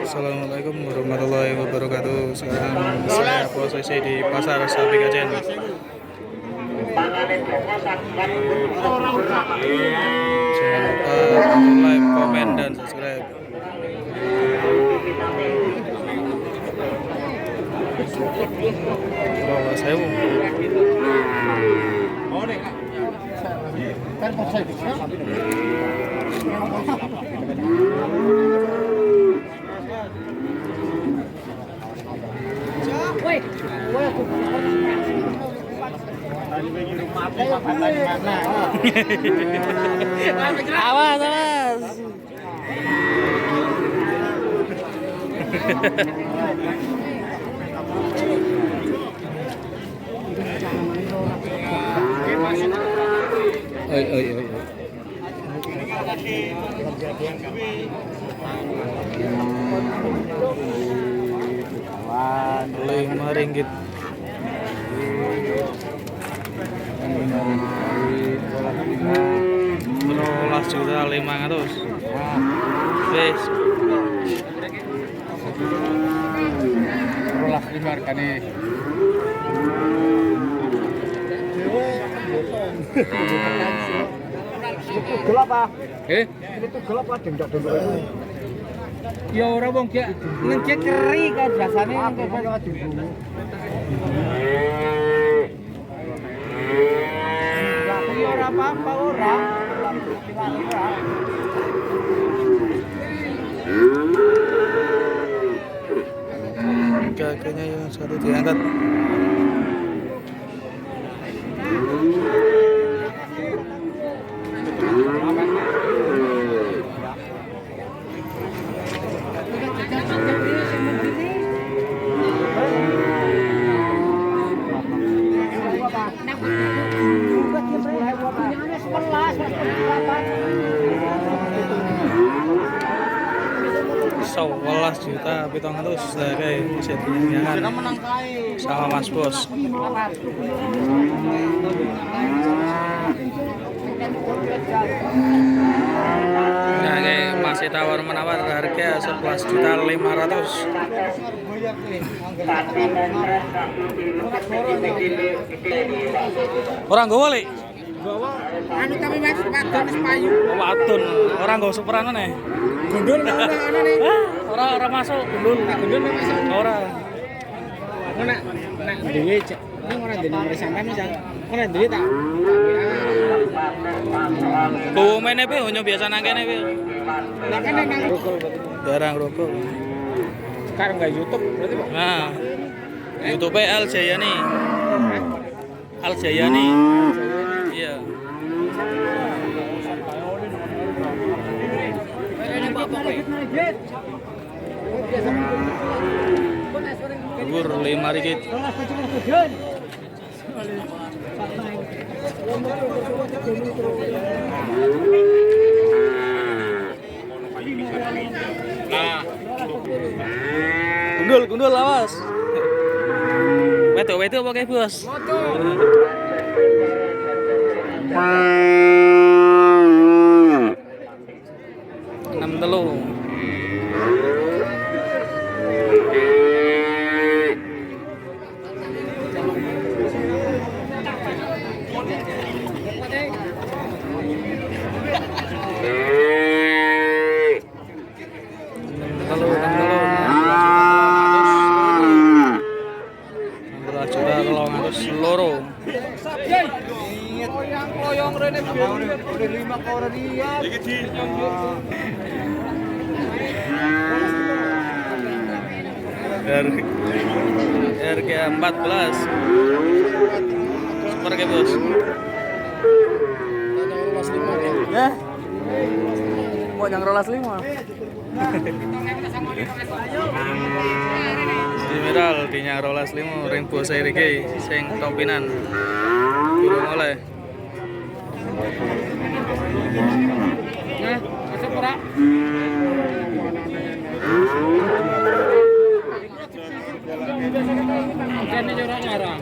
Assalamualaikum warahmatullahi wabarakatuh. Sekarang saya posisi di pasar Sapi Kajen. Jangan lupa like, komen, dan subscribe. Bawa sewu. Awas, awas. Oi. 5 ringgit. Rolas juta 500. Wes. Rolas 5 hargane. Gelap ah. Itu gelap ah dendok-dendok itu. Ya ora wong gek ngecek keri kok biasane kok dibungu. Ya ora apa-apa ora. Kakaknya yang satu diangkat. Sewelas juta 700 dari bisa dinyatakan sama Mas Bos. Nah, masih tawar menawar harga 11 juta 500. Orang gue balik. Anu tapi mas wadon sepayu. Wadon, orang gak superan nih. Gundul ana nih. Orang masuk gundul. Gundul masuk. Ora. Nek dhewe cek. Ning ora ndene nomor sampean misal. Ora dhewe tak. Komene pe onyo biasa nang kene pe. Lah kan nang rokok. Barang rokok. Karo enggak YouTube berarti, Pak. Nah. YouTube Al Jayani. Al Jayani. Iya. Bubur 5 ringgit. Gundul awas. Wedo apa kayak bos? 6 telu. Loro. Loyong rene udah 5 ke ora dia. Harga 14. Super ke bos. Ya. Mau yang rolas 5. Mineral dinya rolas 5 ring bos iki sing topinan. Durung oleh. Nah, masuk ora? Jane ora ngarang.